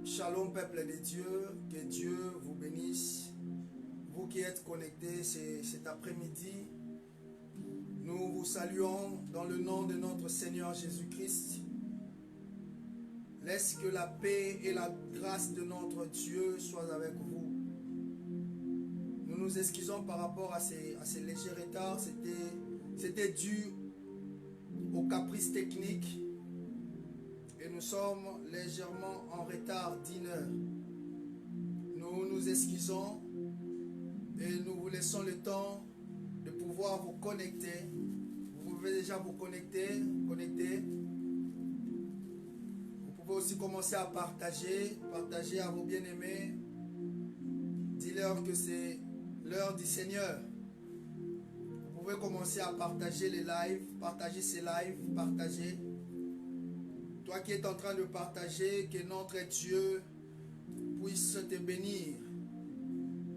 Shalom peuple de Dieu, que Dieu vous bénisse. Vous qui êtes connectés cet après-midi, nous vous saluons dans le nom de notre Seigneur Jésus-Christ. Laisse que la paix et la grâce de notre Dieu soient avec vous. Nous nous excusons par rapport à ces légers retards. C'était dû aux caprices techniques. Et nous sommes légèrement en retard d'1 heure. Nous nous excusons et nous vous laissons le temps de pouvoir vous connecter. Vous pouvez déjà vous connecter. Vous pouvez aussi commencer à partager à vos bien-aimés. Dis-leur que c'est l'heure du Seigneur. Vous pouvez commencer à partager les lives, partager ces lives, partager. Toi qui es en train de partager, que notre Dieu puisse te bénir.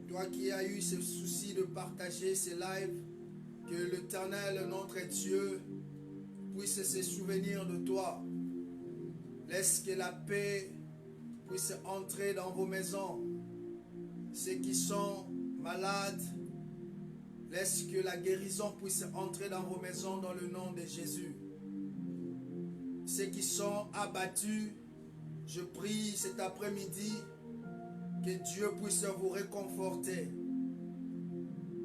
Toi qui as eu ce souci de partager ces lives, que l'Éternel, notre Dieu, puisse se souvenir de toi. Laisse que la paix puisse entrer dans vos maisons. Ceux qui sont malades, laisse que la guérison puisse entrer dans vos maisons dans le nom de Jésus. Ceux qui sont abattus, je prie cet après-midi que Dieu puisse vous réconforter.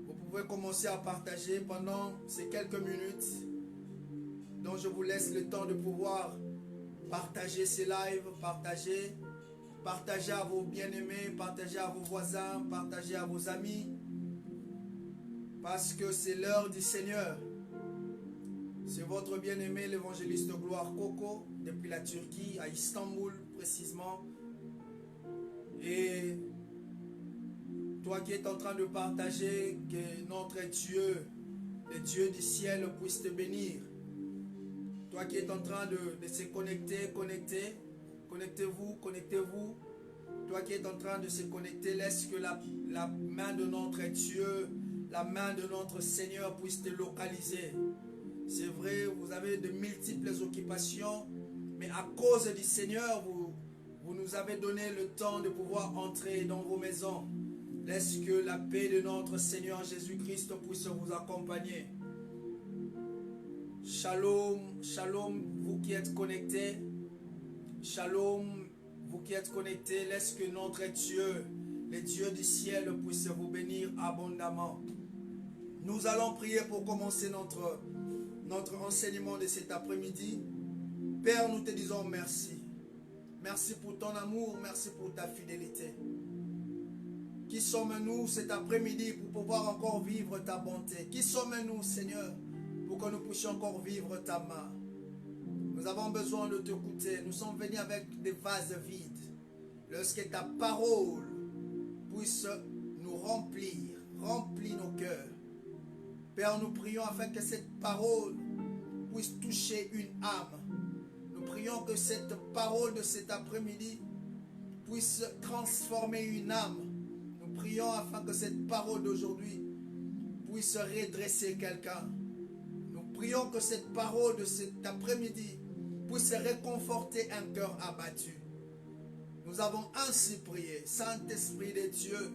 Vous pouvez commencer à partager pendant ces quelques minutes. Donc je vous laisse le temps de pouvoir partager ces lives, partager à vos bien-aimés, partager à vos voisins, partager à vos amis. Parce que c'est l'heure du Seigneur. C'est votre bien-aimé, l'évangéliste Gloire Coco, depuis la Turquie, à Istanbul précisément. Et toi qui es en train de partager, que notre Dieu, le Dieu du ciel, puisse te bénir. Toi qui es en train de se connecter, connectez-vous. Toi qui es en train de se connecter, laisse que la main de notre Dieu, la main de notre Seigneur puisse te localiser. C'est vrai, vous avez de multiples occupations, mais à cause du Seigneur, vous nous avez donné le temps de pouvoir entrer dans vos maisons. Laisse que la paix de notre Seigneur Jésus-Christ puisse vous accompagner. Shalom, shalom, vous qui êtes connectés. Shalom, vous qui êtes connectés. Laisse que notre Dieu, le Dieu du ciel, puisse vous bénir abondamment. Nous allons prier pour commencer notre enseignement de cet après-midi. Père, nous te disons merci. Merci pour ton amour, merci pour ta fidélité. Qui sommes-nous cet après-midi pour pouvoir encore vivre ta bonté? Qui sommes-nous, Seigneur, pour que nous puissions encore vivre ta main? Nous avons besoin de t'écouter. Nous sommes venus avec des vases vides. Lorsque ta parole puisse nous remplir nos cœurs. Père, nous prions afin que cette parole puisse toucher une âme. Nous prions que cette parole de cet après-midi puisse transformer une âme. Nous prions afin que cette parole d'aujourd'hui puisse redresser quelqu'un. Nous prions que cette parole de cet après-midi puisse réconforter un cœur abattu. Nous avons ainsi prié. Saint-Esprit de Dieu,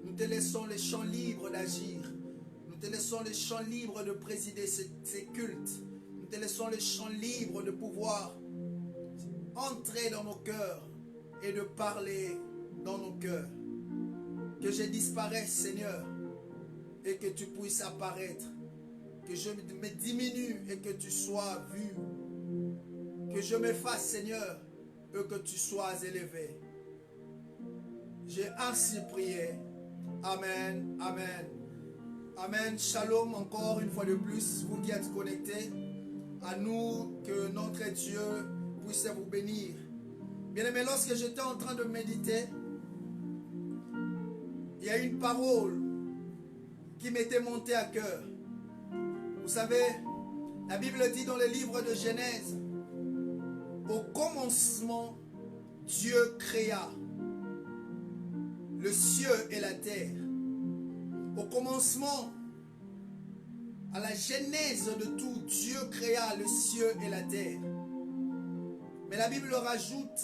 nous te laissons les champs libres d'agir. Nous te laissons les champs libres de présider ces cultes. Nous te laissons les champs libres de pouvoir entrer dans nos cœurs et de parler dans nos cœurs. Que je disparaisse, Seigneur, et que tu puisses apparaître. Que je me diminue et que tu sois vu. Que je m'efface, Seigneur, et que tu sois élevé. J'ai ainsi prié. Amen, amen. Amen, shalom encore une fois de plus, vous qui êtes connectés, à nous, que notre Dieu puisse vous bénir. Bien-aimé, lorsque j'étais en train de méditer, il y a une parole qui m'était montée à cœur. Vous savez, la Bible dit dans le livre de Genèse, au commencement, Dieu créa le ciel et la terre. Au commencement, à la genèse de tout, Dieu créa le ciel et la terre. Mais la Bible rajoute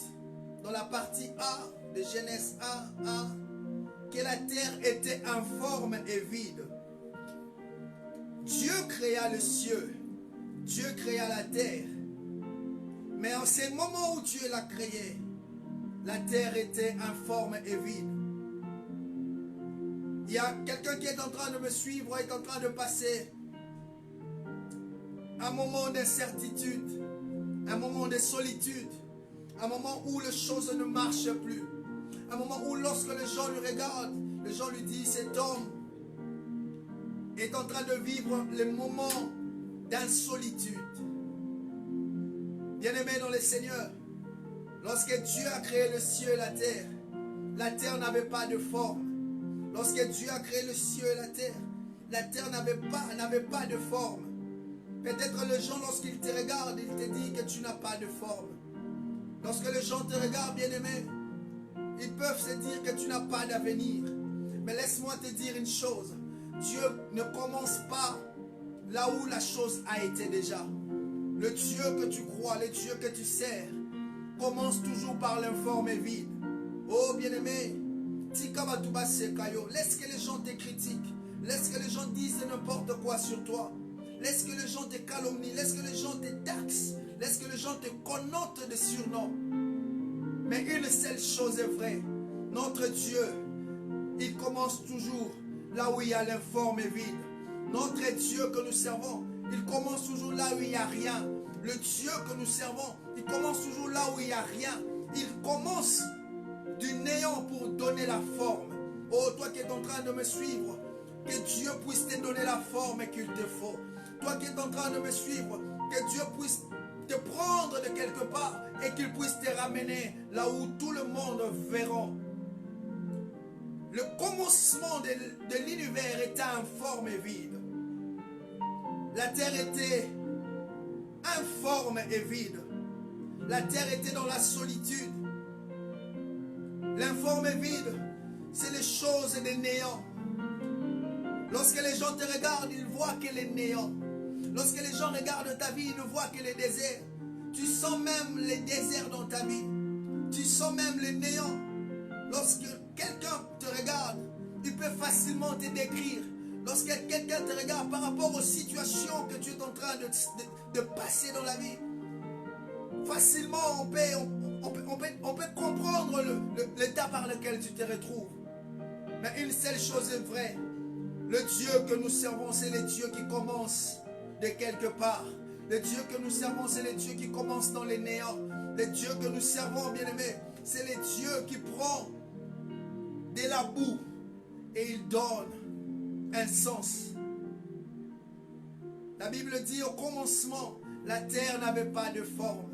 dans la partie A de Genèse 1, que la terre était informe et vide. Dieu créa le ciel, Dieu créa la terre. Mais en ce moment où Dieu l'a créé, la terre était informe et vide. Il y a quelqu'un qui est en train de me suivre, est en train de passer un moment d'incertitude, un moment de solitude, un moment où les choses ne marchent plus, un moment où lorsque les gens lui regardent, les gens lui disent cet homme est en train de vivre les moments d'insolitude. Bien-aimé dans le Seigneur, lorsque Dieu a créé le ciel et la terre n'avait pas de forme. Lorsque Dieu a créé le ciel et la terre n'avait pas de forme. Peut-être les gens, lorsqu'ils te regardent, ils te disent que tu n'as pas de forme. Lorsque les gens te regardent, bien-aimé, ils peuvent se dire que tu n'as pas d'avenir. Mais laisse-moi te dire une chose. Dieu ne commence pas là où la chose a été déjà. Le Dieu que tu crois, le Dieu que tu sers, commence toujours par l'informe et vide. Oh bien-aimé, laisse que les gens te critiquent. Laisse que les gens disent n'importe quoi sur toi. Laisse que les gens te calomnient. Laisse que les gens te taxent. Laisse que les gens te connotent de surnoms. Mais une seule chose est vraie. Notre Dieu, il commence toujours là où il y a l'informe et vide. Notre Dieu que nous servons, il commence toujours là où il n'y a rien. Le Dieu que nous servons, il commence toujours là où il n'y a rien. Il commence du néant pour donner la forme. Oh, toi qui es en train de me suivre, que Dieu puisse te donner la forme qu'il te faut. Toi qui es en train de me suivre, que Dieu puisse te prendre de quelque part et qu'il puisse te ramener là où tout le monde verra. Le commencement de l'univers était informe et vide. La terre était informe et vide. La terre était dans la solitude. L'informe et vide, c'est les choses des néants. Lorsque les gens te regardent, ils voient que les néants. Lorsque les gens regardent ta vie, ils ne voient que les déserts. Tu sens même les déserts dans ta vie. Tu sens même les néants. Lorsque quelqu'un te regarde, il peut facilement te décrire. Lorsque quelqu'un te regarde par rapport aux situations que tu es en train de passer dans la vie, facilement on peut comprendre l'état par lequel tu te retrouves. Mais une seule chose est vraie. Le Dieu que nous servons, c'est le Dieu qui commence de quelque part. Le Dieu que nous servons, c'est le Dieu qui commence dans les néants. Le Dieu que nous servons, bien-aimés, c'est le Dieu qui prend de la boue et il donne un sens. La Bible dit au commencement, la terre n'avait pas de forme.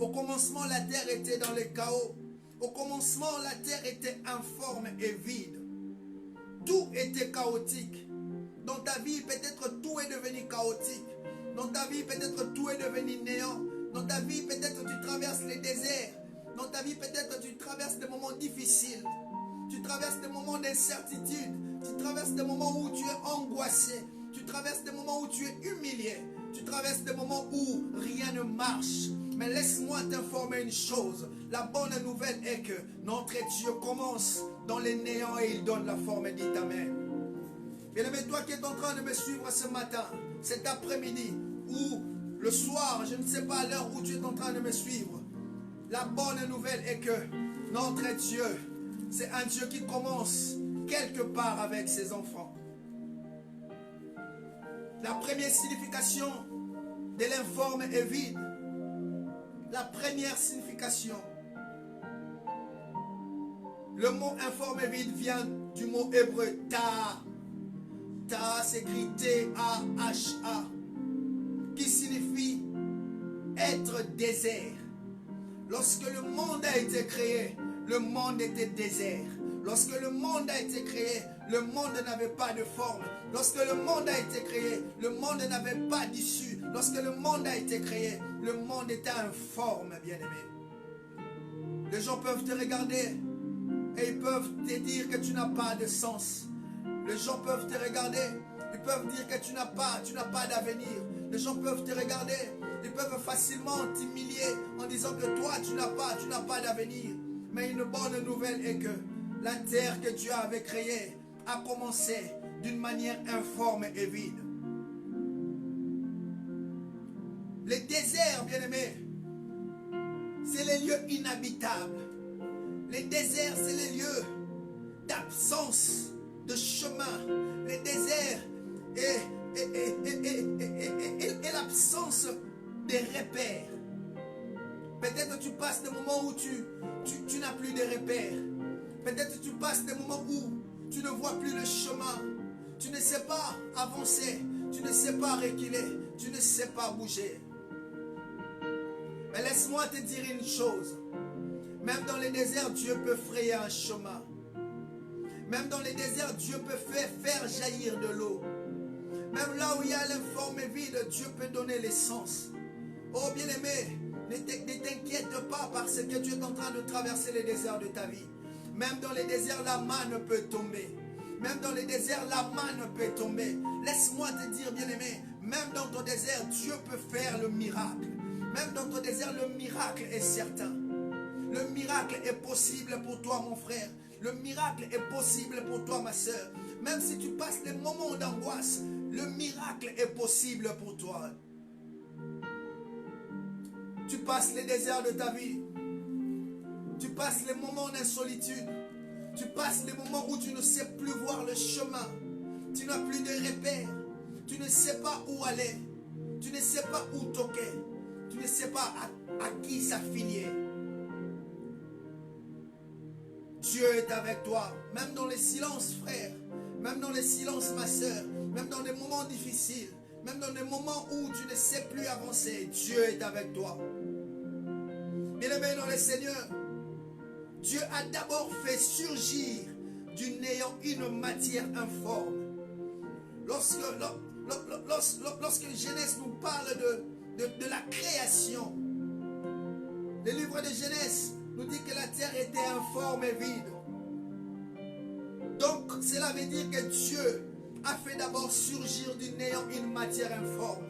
Au commencement, la terre était dans le chaos. Au commencement, la terre était informe et vide. Tout était chaotique. Dans ta vie, peut-être tout est devenu chaotique. Dans ta vie, peut-être tout est devenu néant. Dans ta vie, peut-être tu traverses les déserts. Dans ta vie, peut-être tu traverses des moments difficiles. Tu traverses des moments d'incertitude. Tu traverses des moments où tu es angoissé. Tu traverses des moments où tu es humilié. Tu traverses des moments où rien ne marche. Mais laisse-moi t'informer une chose. La bonne nouvelle est que notre Dieu commence dans les néants et il donne la forme. Dit Amen. Bien-aimé, toi qui es en train de me suivre ce matin, cet après-midi, ou le soir, je ne sais pas à l'heure où tu es en train de me suivre. La bonne nouvelle est que notre Dieu, c'est un Dieu qui commence quelque part avec ses enfants. La première signification de l'informe est vide. La première signification. Le mot informe et vide vient du mot hébreu ta. Ta s'écrit T-A-H-A. Qui signifie être désert. Lorsque le monde a été créé, le monde était désert. Lorsque le monde a été créé, le monde n'avait pas de forme. Lorsque le monde a été créé, le monde n'avait pas d'issue. Lorsque le monde a été créé, le monde était informe, bien-aimé. Les gens peuvent te regarder et ils peuvent te dire que tu n'as pas de sens. Les gens peuvent te regarder, ils peuvent dire que tu n'as pas d'avenir. Les gens peuvent te regarder Ils peuvent facilement t'humilier en disant que toi, tu n'as pas d'avenir. Mais une bonne nouvelle est que la terre que Dieu avait créée a commencé d'une manière informe et vide. Les déserts, bien-aimés, c'est les lieux inhabitables. Les déserts, c'est les lieux d'absence de chemin. Les déserts et l'absence des repères. Peut-être que tu passes des moments où tu n'as plus de repères. Peut-être que tu passes des moments où tu ne vois plus le chemin. Tu ne sais pas avancer. Tu ne sais pas reculer. Tu ne sais pas bouger. Mais laisse-moi te dire une chose. Même dans les déserts, Dieu peut frayer un chemin. Même dans les déserts, Dieu peut faire jaillir de l'eau. Même là où il y a l'informe vide, Dieu peut donner l'essence. Oh bien-aimé, ne t'inquiète pas parce que Dieu est en train de traverser les déserts de ta vie. Même dans les déserts, la manne peut tomber. Même dans les déserts, la manne peut tomber. Laisse-moi te dire, bien-aimé, même dans ton désert, Dieu peut faire le miracle. Même dans ton désert, le miracle est certain. Le miracle est possible pour toi, mon frère. Le miracle est possible pour toi, ma soeur. Même si tu passes des moments d'angoisse, le miracle est possible pour toi. Tu passes les déserts de ta vie. Tu passes les moments d'insolitude. Tu passes les moments où tu ne sais plus voir le chemin. Tu n'as plus de repères. Tu ne sais pas où aller. Tu ne sais pas où toquer. Tu ne sais pas à qui ça finit. Dieu est avec toi. Même dans les silences, frère. Même dans les silences, ma soeur. Même dans les moments difficiles. Même dans les moments où tu ne sais plus avancer. Dieu est avec toi. Bien-aimé dans le Seigneur, Dieu a d'abord fait surgir du néant une matière informe. Lorsque Genèse nous parle de la création, le livre de Genèse nous dit que la terre était informe et vide. Donc cela veut dire que Dieu a fait d'abord surgir du néant une matière informe.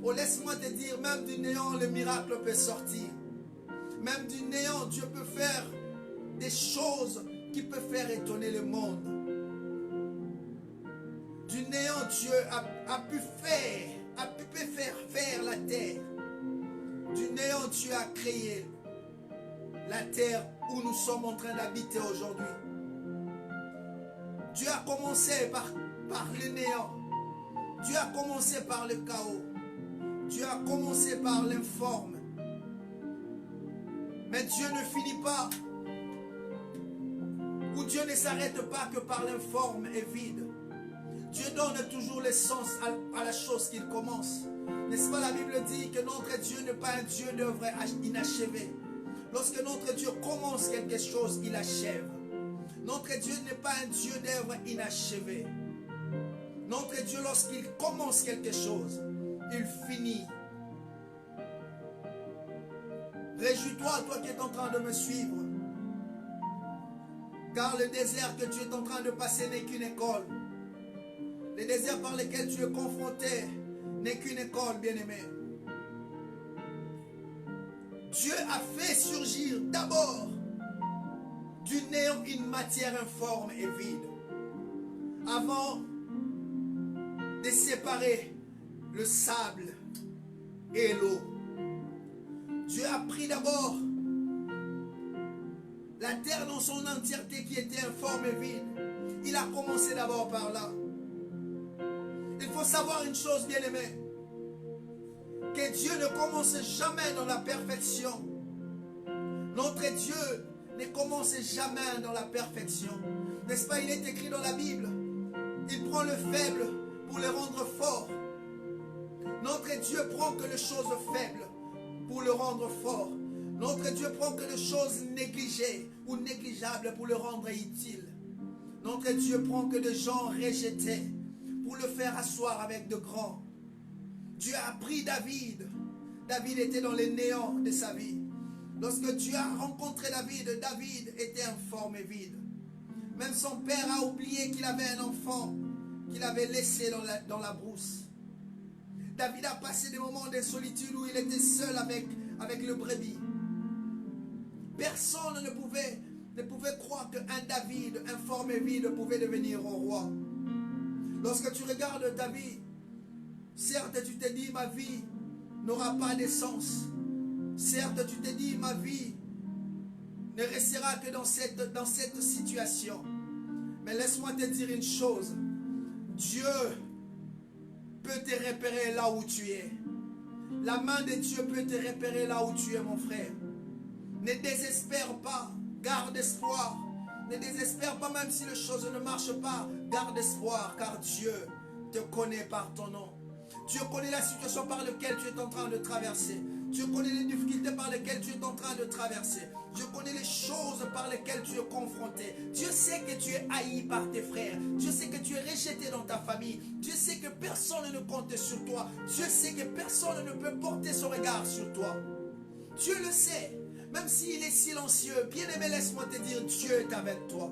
Oh, laisse-moi te dire, même du néant le miracle peut sortir. Même du néant, Dieu peut faire des choses qui peuvent faire étonner le monde. Du néant, Dieu a pu faire la terre. Du néant, Dieu a créé la terre où nous sommes en train d'habiter aujourd'hui. Dieu a commencé par le néant. Dieu a commencé par le chaos. Dieu a commencé par l'informe. Mais Dieu ne finit pas, ou Dieu ne s'arrête pas que par l'informe et vide. Dieu donne toujours le sens à la chose qu'il commence. N'est-ce pas, la Bible dit que notre Dieu n'est pas un Dieu d'œuvre inachevée. Lorsque notre Dieu commence quelque chose, il achève. Notre Dieu n'est pas un Dieu d'œuvre inachevée. Notre Dieu, lorsqu'il commence quelque chose, il finit. Réjouis-toi, toi qui es en train de me suivre. Car le désert que tu es en train de passer n'est qu'une école. Le désert par lequel tu es confronté n'est qu'une école, bien-aimé. Dieu a fait surgir d'abord du néant une matière informe et vide. Avant de séparer le sable et l'eau. Dieu a pris d'abord la terre dans son entièreté qui était informe et vide. Il a commencé d'abord par là. Il faut savoir une chose, bien-aimé, que Dieu ne commence jamais dans la perfection. Notre Dieu ne commence jamais dans la perfection. N'est-ce pas, il est écrit dans la Bible, il prend le faible pour le rendre fort. Notre Dieu prend que les choses faibles pour le rendre fort. Notre Dieu prend que les choses négligées ou négligeables pour le rendre utile. Notre Dieu prend que des gens rejetés pour le faire asseoir avec de grands. Dieu a pris David. David était dans les néants de sa vie. Lorsque Dieu a rencontré David, David était informe et vide. Même son père a oublié qu'il avait un enfant qu'il avait laissé dans la brousse. David a passé des moments de solitude où il était seul avec le brebis. Personne ne pouvait croire qu'un David, un fort et vide, pouvait devenir un roi. Lorsque tu regardes David, certes tu te dis ma vie n'aura pas de sens. Certes tu te dis ma vie ne restera que dans cette situation. Mais laisse-moi te dire une chose. Dieu peut te repérer là où tu es. La main de Dieu peut te repérer là où tu es, mon frère. Ne désespère pas. Garde espoir. Ne désespère pas même si les choses ne marchent pas. Garde espoir car Dieu te connaît par ton nom. Dieu connaît la situation par laquelle tu es en train de traverser. Dieu connaît les difficultés par lesquelles tu es en train de traverser. Dieu connaît les choses par lesquelles tu es confronté. Dieu sait que tu es haï par tes frères. Dieu sait que tu es rejeté dans ta famille. Dieu sait que personne ne compte sur toi. Dieu sait que personne ne peut porter son regard sur toi. Dieu le sait. Même s'il est silencieux, bien-aimé, laisse-moi te dire, Dieu est avec toi.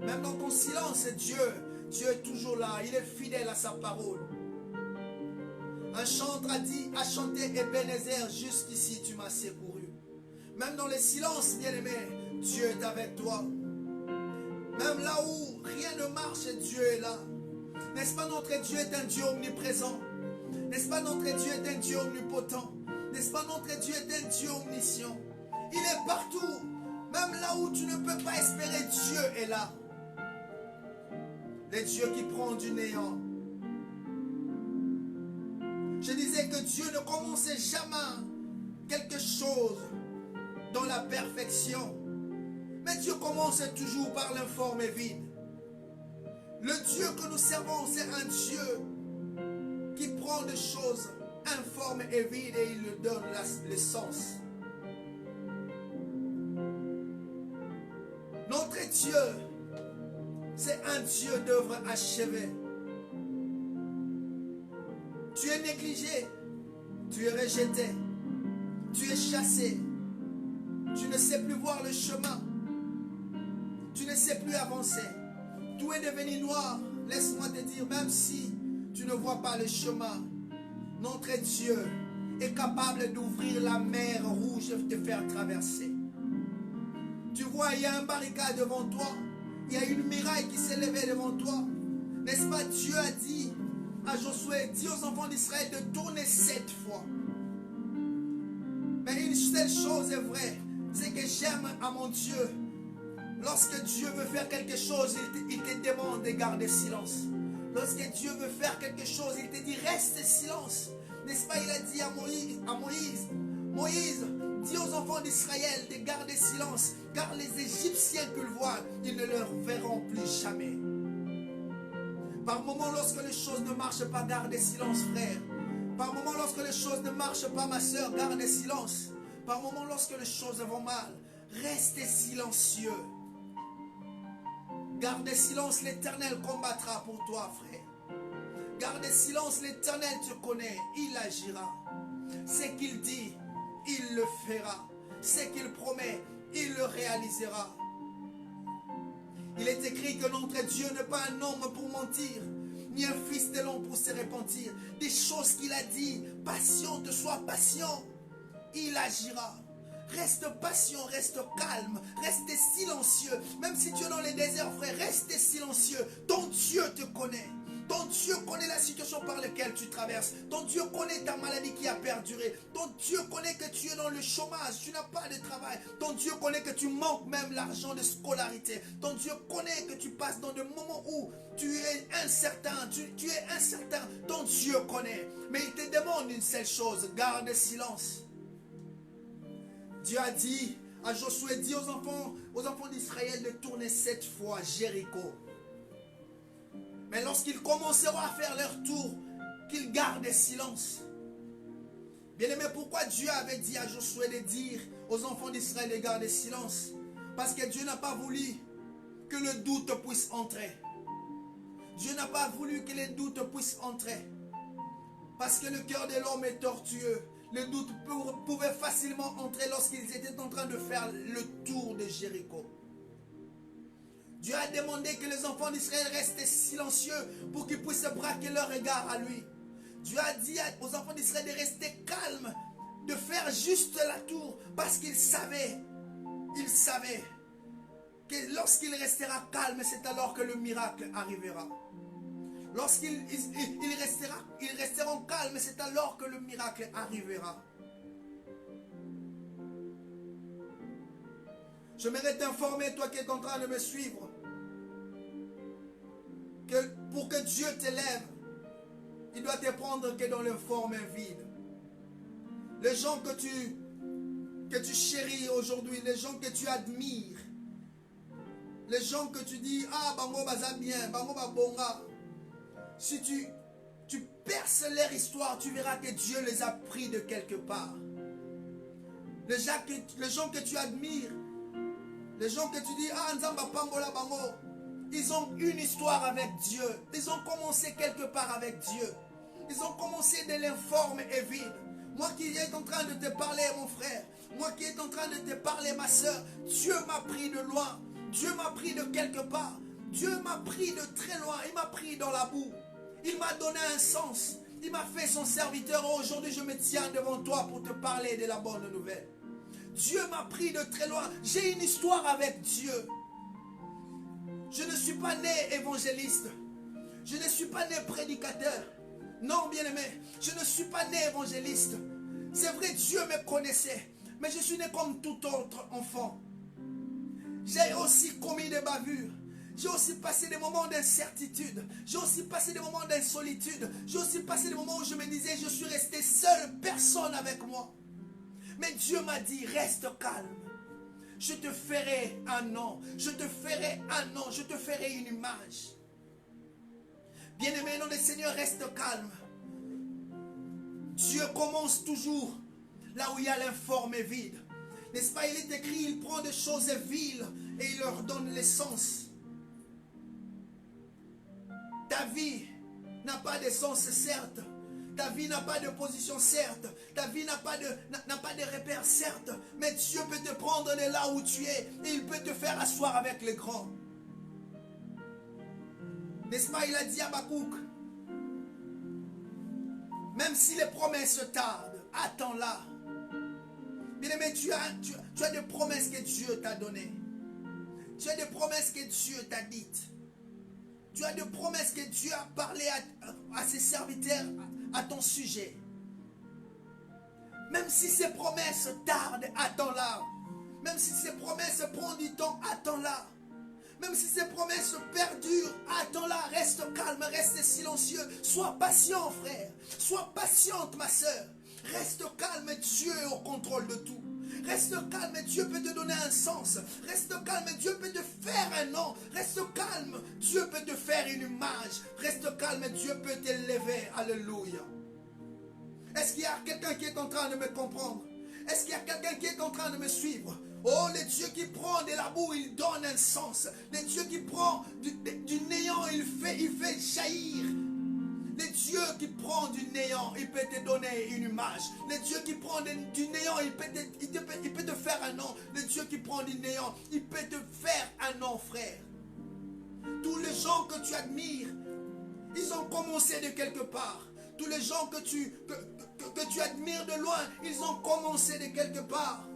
Même dans ton silence, Dieu est toujours là. Il est fidèle à sa parole. Un chanteur a chanté Ebenezer, jusqu'ici tu m'as secouru. Même dans le silence, bien-aimé, Dieu est avec toi. Même là où rien ne marche, Dieu est là. N'est-ce pas notre Dieu est un Dieu omniprésent? N'est-ce pas notre Dieu est un Dieu omnipotent? N'est-ce pas notre Dieu est un Dieu omniscient? Il est partout. Même là où tu ne peux pas espérer, Dieu est là. Le Dieu qui prend du néant. Je disais que Dieu ne commençait jamais quelque chose dans la perfection. Mais Dieu commence toujours par l'informe et vide. Le Dieu que nous servons, c'est un Dieu qui prend des choses informes et vides et il leur donne le sens. Notre Dieu, c'est un Dieu d'œuvre achevée. Tu es négligé, tu es rejeté, tu es chassé, tu ne sais plus voir le chemin, tu ne sais plus avancer, tout est devenu noir. Laisse-moi te dire, même si tu ne vois pas le chemin, notre Dieu est capable d'ouvrir la mer rouge et de te faire traverser. Tu vois, il y a un barricade devant toi, il y a une muraille qui s'est levée devant toi. N'est-ce pas, Dieu a dit à Josué, dis aux enfants d'Israël de tourner 7 fois. Mais une seule chose est vraie, c'est que j'aime à mon Dieu. Lorsque Dieu veut faire quelque chose, il te demande de garder silence. Lorsque Dieu veut faire quelque chose, il te dit reste silence. N'est-ce pas, il a dit à Moïse, Moïse, dis aux enfants d'Israël de garder silence, car les Égyptiens que le voient, ils ne leur verront plus jamais. Par moment, lorsque les choses ne marchent pas, gardez silence, frère. Par moment, lorsque les choses ne marchent pas, ma soeur, gardez silence. Par moment, lorsque les choses vont mal, restez silencieux. Gardez silence, l'Éternel combattra pour toi, frère. Gardez silence, l'Éternel te connaît, il agira. Ce qu'il dit, il le fera. Ce qu'il promet, il le réalisera. Il est écrit que notre Dieu n'est pas un homme pour mentir, ni un fils de l'homme pour se repentir. Des choses qu'il a dit, patiente, sois patient, il agira. Reste patient, reste calme, reste silencieux. Même si tu es dans les déserts, frère, reste silencieux. Ton Dieu te connaît. Ton Dieu connaît la situation par laquelle tu traverses. Ton Dieu connaît ta maladie qui a perduré. Ton Dieu connaît que tu es dans le chômage, tu n'as pas de travail. Ton Dieu connaît que tu manques même l'argent de scolarité. Ton Dieu connaît que tu passes dans des moments où tu es incertain. Tu es incertain. Ton Dieu connaît. Mais il te demande une seule chose, garde silence. Dieu a dit à Josué, dis aux enfants d'Israël de tourner 7 fois Jéricho. Mais lorsqu'ils commenceront à faire leur tour, qu'ils gardent silence. Bien-aimé, pourquoi Dieu avait dit à Josué de dire aux enfants d'Israël de garder silence? Parce que Dieu n'a pas voulu que le doute puisse entrer. Dieu n'a pas voulu que les doutes puissent entrer. Parce que le cœur de l'homme est tortueux. Le doute pouvait facilement entrer lorsqu'ils étaient en train de faire le tour de Jéricho. Dieu a demandé que les enfants d'Israël restent silencieux pour qu'ils puissent braquer leur regard à lui. Dieu a dit aux enfants d'Israël de rester calmes, de faire juste la tour, parce qu'il savait que lorsqu'il restera calme, c'est alors que le miracle arrivera. Lorsqu'ils resteront calmes, c'est alors que le miracle arrivera. J'aimerais t'informer, toi qui es en train de me suivre, que pour que Dieu t'élève, il doit te prendre que dans le forme vide. Les gens que tu chéris aujourd'hui, les gens que tu admires, les gens que tu dis, ah, bango baza bien, bango ba bonga. Si tu perces leur histoire, tu verras que Dieu les a pris de quelque part. Les gens que tu admires, les gens que tu dis, ah, Nzamba Pambola Bango, ils ont une histoire avec Dieu. Ils ont commencé quelque part avec Dieu. Ils ont commencé de l'informe et vide. Moi qui est en train de te parler, mon frère, moi qui est en train de te parler, ma soeur, Dieu m'a pris de loin. Dieu m'a pris de quelque part. Dieu m'a pris de très loin. Il m'a pris dans la boue. Il m'a donné un sens. Il m'a fait son serviteur. Aujourd'hui, je me tiens devant toi pour te parler de la bonne nouvelle. Dieu m'a pris de très loin. J'ai une histoire avec Dieu. Je ne suis pas né évangéliste. Je ne suis pas né prédicateur. Non, bien-aimé, je ne suis pas né évangéliste. C'est vrai, Dieu me connaissait. Mais je suis né comme tout autre enfant. J'ai aussi commis des bavures. J'ai aussi passé des moments d'incertitude. J'ai aussi passé des moments d'insolitude. J'ai aussi passé des moments où je me disais, je suis resté seul, personne avec moi. Mais Dieu m'a dit, reste calme. Je te ferai un nom. Je te ferai un nom. Je te ferai une image. Bien-aimé, non, le Seigneur, reste calme. Dieu commence toujours là où il y a l'informe et vide. N'est-ce pas, il est écrit, il prend des choses viles et il leur donne l'essence. Ta vie n'a pas d'essence, certes. Ta vie n'a pas de position, certes. Ta vie n'a pas de repère, certes. Mais Dieu peut te prendre de là où tu es et il peut te faire asseoir avec les grands. N'est-ce pas, il a dit à Habakkuk, même si les promesses tardent, attends-la. Bien-aimé, tu as des promesses que Dieu t'a données. Tu as des promesses que Dieu t'a dites. Tu as des promesses que Dieu a parlé à ses serviteurs à ton sujet. Même si ces promesses tardent, attends-la. Même si ces promesses prennent du temps, attends-la. Même si ces promesses perdurent, attends-la, reste calme, reste silencieux. Sois patient, frère. Sois patiente, ma soeur. Reste calme, Dieu est au contrôle de tout. Reste calme, Dieu peut te donner un sens. Reste calme, Dieu peut te faire un nom. Reste calme, Dieu peut te faire une image. Reste calme, Dieu peut t'élever. Alléluia. Est-ce qu'il y a quelqu'un qui est en train de me comprendre? Est-ce qu'il y a quelqu'un qui est en train de me suivre? Oh, le Dieu qui prend de la boue, il donne un sens. Le Dieu qui prend du néant, il fait jaillir. Le Dieu qui prend du néant, il peut te donner une image. Le Dieu qui prend du néant, il peut te faire un nom. Le Dieu qui prend du néant, il peut te faire un nom, frère. Tous les gens que tu admires, ils ont commencé de quelque part. Tous les gens que tu admires de loin, ils ont commencé de quelque part.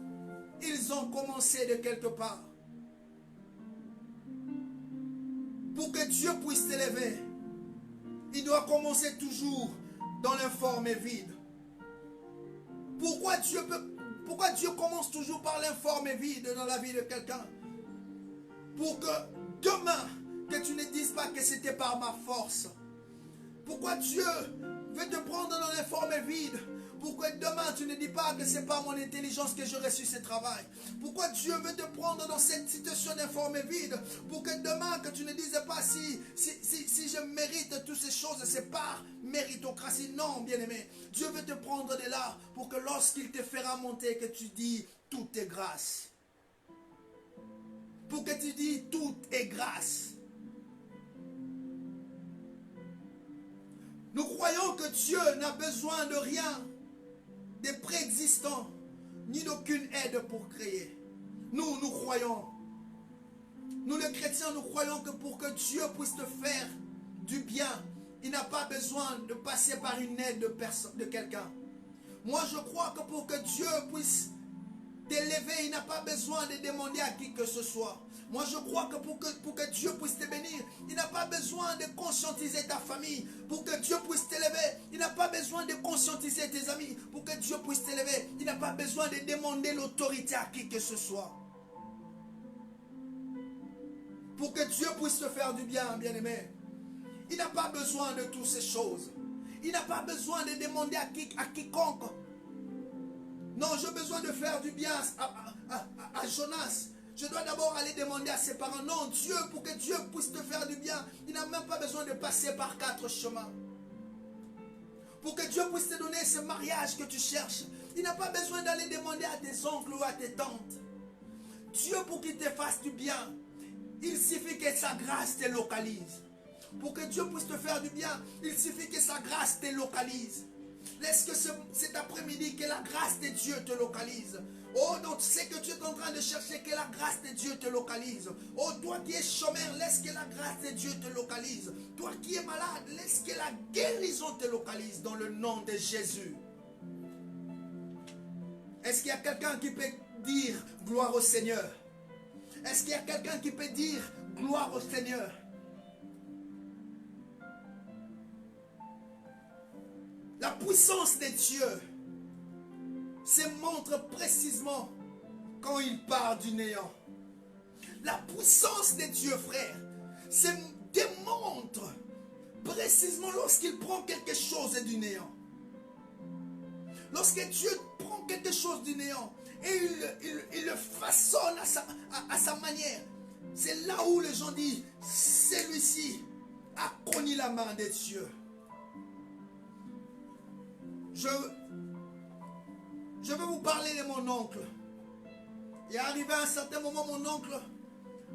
Ils ont commencé de quelque part. Pour que Dieu puisse t'élever, il doit commencer toujours dans l'informe et vide. Pourquoi Dieu commence toujours par l'informe et vide dans la vie de quelqu'un? Pour que demain, que tu ne dises pas que c'était par ma force. Pourquoi Dieu veut te prendre dans l'informe et vide? Pour que demain tu ne dis pas que c'est par mon intelligence que j'ai reçu ce travail. Pourquoi Dieu veut te prendre dans cette situation d'informe et vide? Pour que demain que tu ne dises pas si je mérite toutes ces choses, c'est par méritocratie. Non, bien-aimé. Dieu veut te prendre de là pour que lorsqu'il te fera monter, que tu dis tout est grâce. Pour que tu dis tout est grâce. Nous croyons que Dieu n'a besoin de rien de préexistant, ni d'aucune aide pour créer. Nous croyons. Nous les chrétiens, nous croyons que pour que Dieu puisse te faire du bien, il n'a pas besoin de passer par une aide de quelqu'un. Moi, je crois que pour que Dieu puisse t'élever, il n'a pas besoin de demander à qui que ce soit. Moi, je crois que pour que Dieu puisse te bénir, il n'a pas besoin de conscientiser ta famille. Pour que Dieu puisse t'élever, il n'a pas besoin de conscientiser tes amis. Pour que Dieu puisse t'élever, il n'a pas besoin de demander l'autorité à qui que ce soit. Pour que Dieu puisse te faire du bien, bien-aimé, il n'a pas besoin de toutes ces choses. Il n'a pas besoin de demander à quiconque. Non, j'ai besoin de faire du bien à Jonas. Je dois d'abord aller demander à ses parents. Non, Dieu, pour que Dieu puisse te faire du bien, il n'a même pas besoin de passer par 4 chemins. Pour que Dieu puisse te donner ce mariage que tu cherches, il n'a pas besoin d'aller demander à tes oncles ou à tes tantes. Dieu, pour qu'il te fasse du bien, il suffit que sa grâce te localise. Pour que Dieu puisse te faire du bien, il suffit que sa grâce te localise. Laisse que cet après-midi, que la grâce de Dieu te localise. Oh, donc c'est que tu es en train de chercher, que la grâce de Dieu te localise. Oh, toi qui es chômeur, laisse que la grâce de Dieu te localise. Toi qui es malade, laisse que la guérison te localise dans le nom de Jésus. Est-ce qu'il y a quelqu'un qui peut dire gloire au Seigneur? Est-ce qu'il y a quelqu'un qui peut dire gloire au Seigneur? La puissance de Dieu se montre précisément quand il part du néant. La puissance de Dieu, frère, se démontre précisément lorsqu'il prend quelque chose du néant. Lorsque Dieu prend quelque chose du néant et il le façonne à sa manière, c'est là où les gens disent, celui-ci a connu la main de Dieu. Je vais vous parler de mon oncle. Il est arrivé à un certain moment, mon oncle,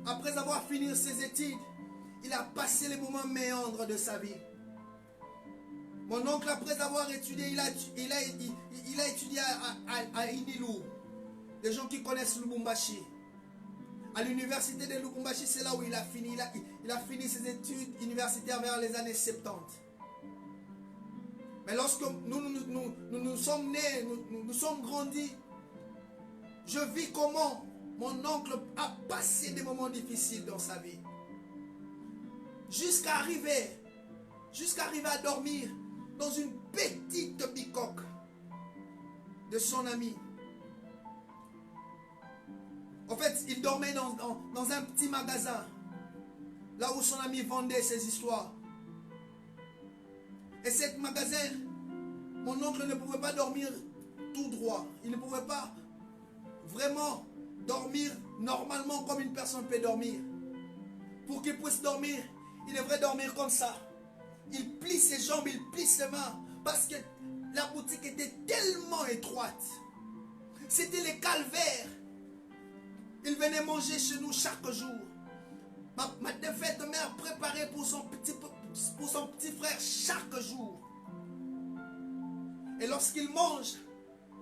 après avoir fini ses études, il a passé les moments méandres de sa vie. Mon oncle, après avoir étudié, il a étudié à Inilou. Les gens qui connaissent Lubumbashi. À l'université de Lubumbashi, c'est là où il a fini. Il a fini ses études universitaires vers les années 70. Mais lorsque nous sommes nés, nous sommes grandis, je vis comment mon oncle a passé des moments difficiles dans sa vie. Jusqu'à arriver à dormir dans une petite bicoque de son ami. En fait, il dormait dans un petit magasin, là où son ami vendait ses histoires. Et cet magasin, mon oncle ne pouvait pas dormir tout droit. Il ne pouvait pas vraiment dormir normalement comme une personne peut dormir. Pour qu'il puisse dormir, il devrait dormir comme ça. Il plie ses jambes, il plie ses mains. Parce que la boutique était tellement étroite. C'était le calvaire. Il venait manger chez nous chaque jour. Ma défaite mère préparait pour son petit frère chaque jour. Et lorsqu'il mange,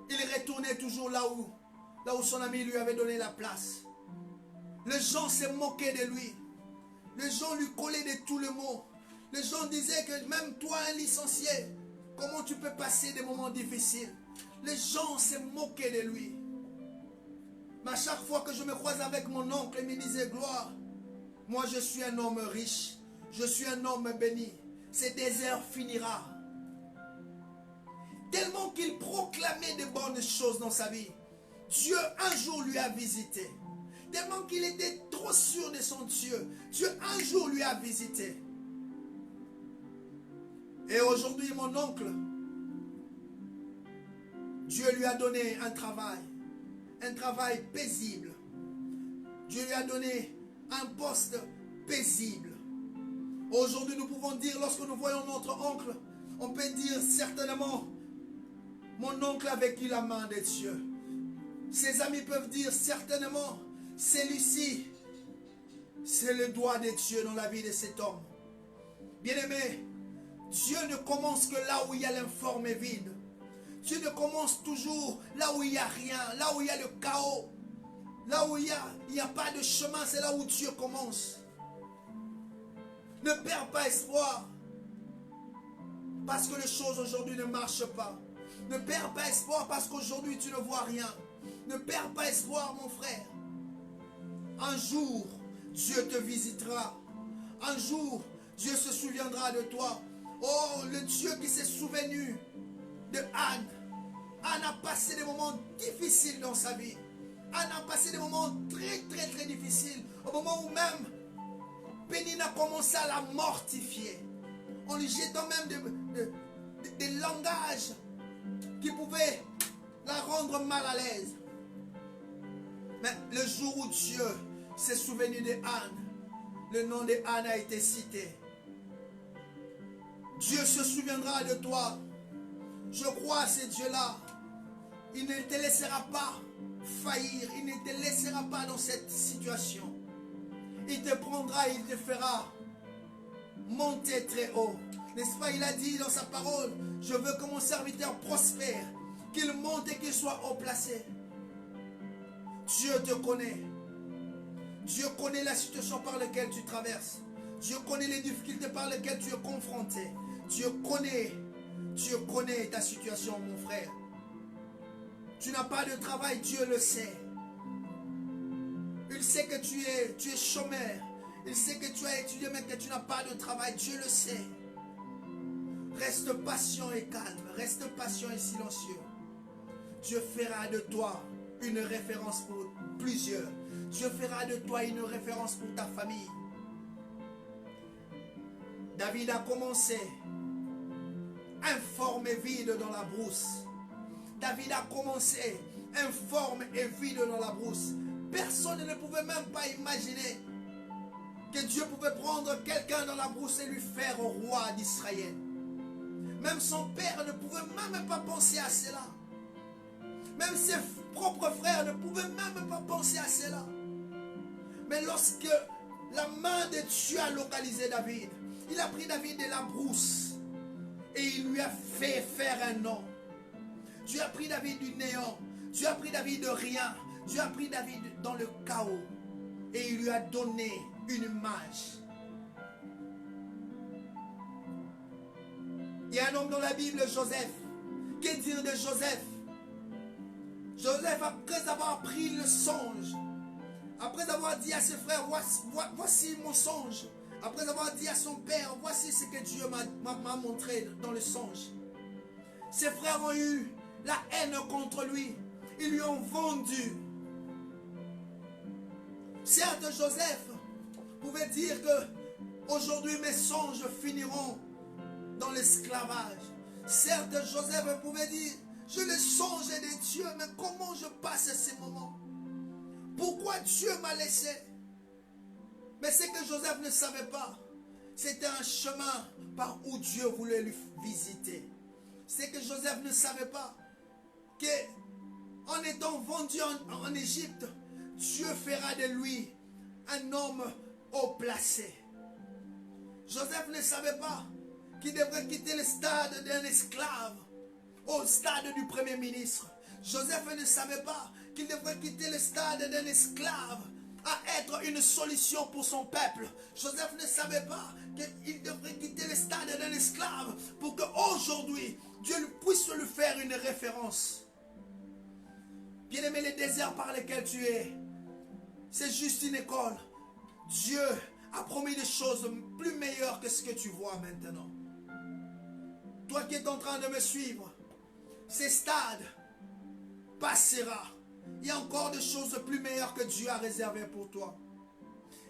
il retournait toujours là où son ami lui avait donné la place. Les gens se moquaient de lui. Les gens lui collaient de tous les mots. Les gens disaient que même toi, un licencié, comment tu peux passer des moments difficiles? Les gens se moquaient de lui. Mais à chaque fois que je me croise avec mon oncle, il me disait, gloire, moi je suis un homme riche, je suis un homme béni, ce désert finira. Tellement qu'il proclamait de bonnes choses dans sa vie, Dieu un jour lui a visité. Tellement qu'il était trop sûr de son Dieu, Dieu un jour lui a visité. Et aujourd'hui, mon oncle, Dieu lui a donné un travail paisible. Dieu lui a donné un poste paisible. Aujourd'hui, nous pouvons dire, lorsque nous voyons notre oncle, on peut dire certainement, mon oncle a vécu la main de Dieu. Ses amis peuvent dire certainement, celui-ci, c'est le doigt de Dieu dans la vie de cet homme. Bien-aimé, Dieu ne commence que là où il y a l'informe et vide. Dieu ne commence toujours là où il n'y a rien, là où il y a le chaos. Là où il n'y a pas de chemin, c'est là où Dieu commence. Ne perds pas espoir. parce que les choses aujourd'hui ne marchent pas. Ne perds pas espoir parce qu'aujourd'hui tu ne vois rien. Ne perds pas espoir, mon frère. Un jour, Dieu te visitera. Un jour, Dieu se souviendra de toi. Oh, le Dieu qui s'est souvenu de Anne. Anne a passé des moments difficiles dans sa vie. Anne a passé des moments très difficiles. Au moment où même Pénine a commencé à la mortifier. En lui jetant même des langages qui pouvaient la rendre mal à l'aise. Mais le jour où Dieu s'est souvenu de Anne, le nom de Anne a été cité. Dieu se souviendra de toi. Je crois à ce Dieu-là. Il ne te laissera pas faillir. Il ne te laissera pas dans cette situation. Il te prendra, il te fera monter très haut. N'est-ce pas, il a dit dans sa parole, je veux que mon serviteur prospère, qu'il monte et qu'il soit haut placé. Dieu te connaît. Dieu connaît la situation par laquelle tu traverses. Dieu connaît les difficultés par lesquelles tu es confronté. Dieu connaît ta situation, mon frère. Tu n'as pas de travail, Dieu le sait. Il sait que tu es chômeur. Il sait que tu as étudié mais que tu n'as pas de travail, Dieu le sait. Reste patient et calme, reste patient et silencieux. Dieu fera de toi une référence pour plusieurs. Dieu fera de toi une référence pour ta famille. David a commencé informe et vide dans la brousse. David a commencé informe et vide dans la brousse. Personne ne pouvait même pas imaginer que Dieu pouvait prendre quelqu'un dans la brousse et lui faire roi d'Israël. Même son père ne pouvait même pas penser à cela. Même ses propres frères ne pouvaient même pas penser à cela. Mais lorsque la main de Dieu a localisé David, il a pris David de la brousse et il lui a fait faire un nom. Dieu a pris David du néant. Dieu a pris David de rien. Dieu a pris David dans le chaos et il lui a donné une image. Il y a un homme dans la Bible, Joseph. Que dire de Joseph? Joseph, après avoir pris le songe, après avoir dit à ses frères, voici mon songe, après avoir dit à son père, voici ce que Dieu m'a montré dans le songe. Ses frères ont eu la haine contre lui. Ils lui ont vendu. Certes, Joseph pouvait dire que aujourd'hui mes songes finiront dans l'esclavage. Certes, Joseph pouvais dire, je le songe de Dieu, mais comment je passe ces moments? Pourquoi Dieu m'a laissé? Mais ce que Joseph ne savait pas, c'était un chemin par où Dieu voulait lui visiter. Ce que Joseph ne savait pas, qu'en étant vendu en Égypte, Dieu fera de lui un homme haut placé. Joseph ne savait pas qu'il devrait quitter le stade d'un esclave au stade du premier ministre. Joseph ne savait pas qu'il devrait quitter le stade d'un esclave à être une solution pour son peuple. Joseph ne savait pas qu'il devrait quitter le stade d'un esclave pour qu'aujourd'hui Dieu puisse lui faire une référence. Bien-aimé, les déserts par lesquels tu es, c'est juste une école. Dieu a promis des choses plus meilleures que ce que tu vois maintenant. Toi qui es en train de me suivre, ces stades passera. Il y a encore des choses plus meilleures que Dieu a réservées pour toi.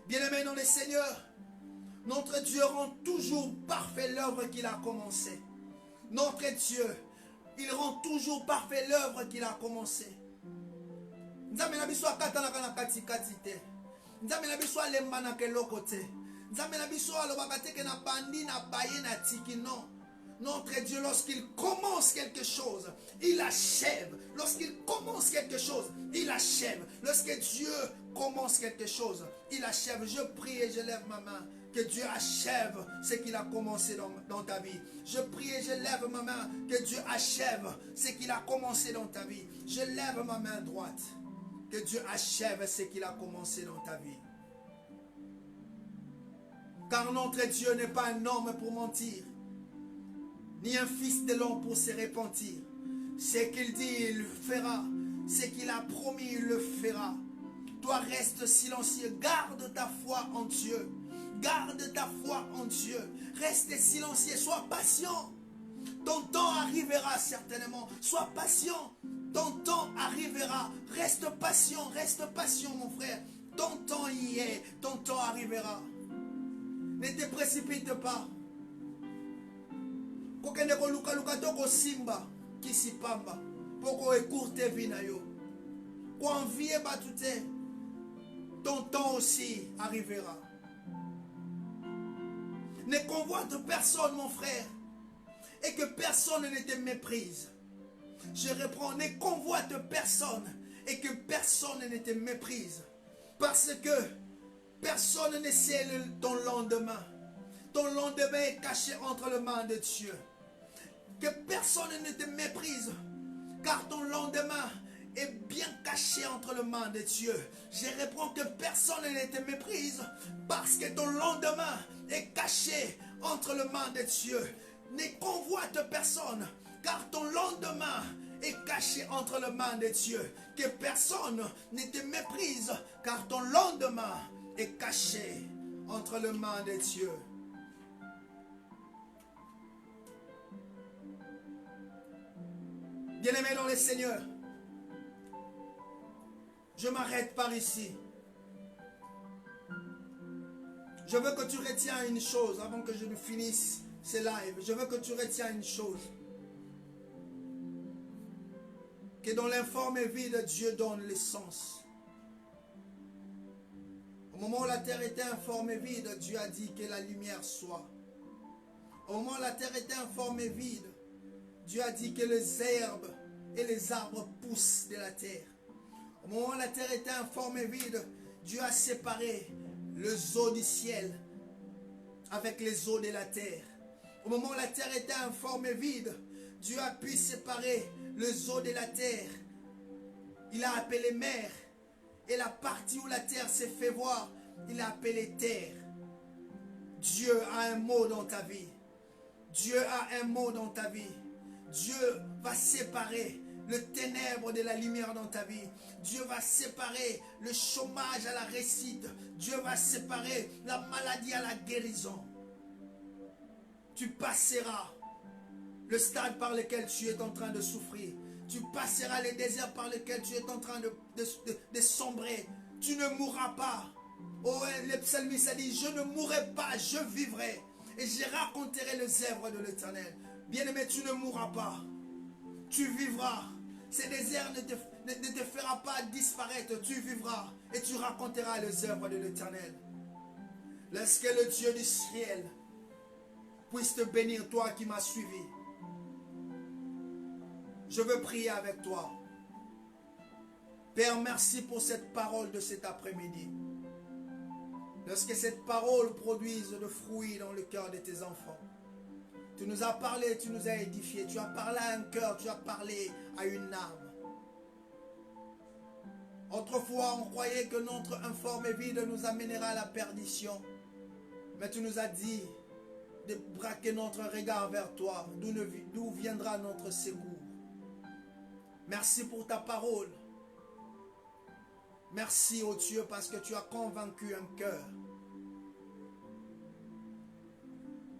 Bien-aimé dans le Seigneur, notre Dieu rend toujours parfait l'œuvre qu'il a commencée. Notre Dieu, il rend toujours parfait l'œuvre qu'il a commencée. Nzambe na biso akatalaka na katikati te. Nzambe na biso alemba na keloko te. Nzambe na biso alobaka te ke na bandi na baye na tiki, non. Notre Dieu, lorsqu'il commence quelque chose, il achève. Lorsqu'il commence quelque chose, il achève. Lorsque Dieu commence quelque chose, il achève. Je prie et je lève ma main. Que Dieu achève ce qu'il a commencé dans ta vie. Je prie et je lève ma main. Que Dieu achève ce qu'il a commencé dans ta vie. Je lève ma main droite. Que Dieu achève ce qu'il a commencé dans ta vie. Car notre Dieu n'est pas un homme pour mentir. ni un fils de l'homme pour se repentir. Ce qu'il dit, il le fera. Ce qu'il a promis, il le fera. Toi, reste silencieux. Garde ta foi en Dieu. Garde ta foi en Dieu. Reste silencieux. Sois patient. Ton temps arrivera certainement. Sois patient. Ton temps arrivera. Reste patient, mon frère. Ton temps y est. Ton temps arrivera. Ne te précipite pas. Kokende ko luka luka toko simba kisi pamba. Poko écourter vie na yo. Ko envier batute. Ton temps aussi arrivera. Ne convoite personne, mon frère, et que personne ne te méprise. Je reprends, ne convoite personne et que personne ne te méprise. Parce que personne ne sait ton lendemain. Ton lendemain est caché entre les mains de Dieu. Que personne ne te méprise, car ton lendemain est bien caché entre les mains de Dieu. Je reprends, que personne ne te méprise, parce que ton lendemain est caché entre les mains de Dieu. Ne convoite personne, car ton lendemain est caché entre les mains de Dieu. Que personne ne te méprise, car ton lendemain est caché entre les mains de Dieu. Bien-aimé dans le Seigneur, je m'arrête par ici. Je veux que tu retiens une chose avant que je ne finisse ce live. Je veux que tu retiens une chose. Que dans l'informe vide, Dieu donne l'essence. Au moment où la terre était informe et vide, Dieu a dit que la lumière soit. Au moment où la terre était informe et vide, Dieu a dit que les herbes et les arbres poussent de la terre. Au moment où la terre était informe et vide, Dieu a séparé les eaux du ciel avec les eaux de la terre. Au moment où la terre était informe et vide, Dieu a pu séparer les eaux de la terre. Il a appelé mer. Et la partie où la terre s'est fait voir, il a appelé terre. Dieu a un mot dans ta vie. Dieu a un mot dans ta vie. Dieu va séparer le ténèbre de la lumière dans ta vie. Dieu va séparer le chômage à la réussite. Dieu va séparer la maladie à la guérison. Tu passeras le stade par lequel tu es en train de souffrir. Tu passeras les déserts par lesquels tu es en train de sombrer. Tu ne mourras pas. Oh, le psalmiste a dit, je ne mourrai pas, je vivrai. Et je raconterai les œuvres de l'Éternel. Bien-aimé, tu ne mourras pas. Tu vivras. Ces déserts ne te fera pas disparaître. Tu vivras et tu raconteras les œuvres de l'Éternel. Laisse que le Dieu du ciel puisse te bénir, toi qui m'as suivi. Je veux prier avec toi. Père, merci pour cette parole de cet après-midi. Lorsque cette parole produise de fruits dans le cœur de tes enfants. Tu nous as parlé, tu nous as édifié. Tu as parlé à un cœur, tu as parlé à une âme. Autrefois, on croyait que notre informe vide nous amènera à la perdition. Mais tu nous as dit de braquer notre regard vers toi, d'où viendra notre secours. Merci pour ta parole. Merci, ô Dieu, parce que tu as convaincu un cœur.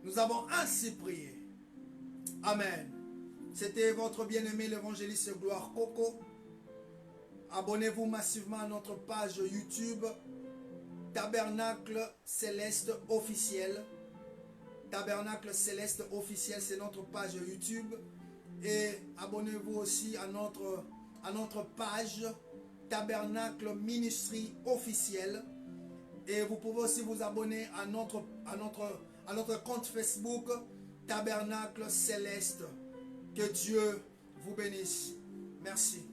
Nous avons ainsi prié. Amen. C'était votre bien-aimé l'évangéliste Gloire Coco. Abonnez-vous massivement à notre page YouTube Tabernacle Céleste Officiel. Tabernacle Céleste Officiel, c'est notre page YouTube. Et abonnez-vous aussi à notre page Tabernacle Ministry Officiel. Et vous pouvez aussi vous abonner à notre compte Facebook Tabernacle Céleste. Que Dieu vous bénisse. Merci.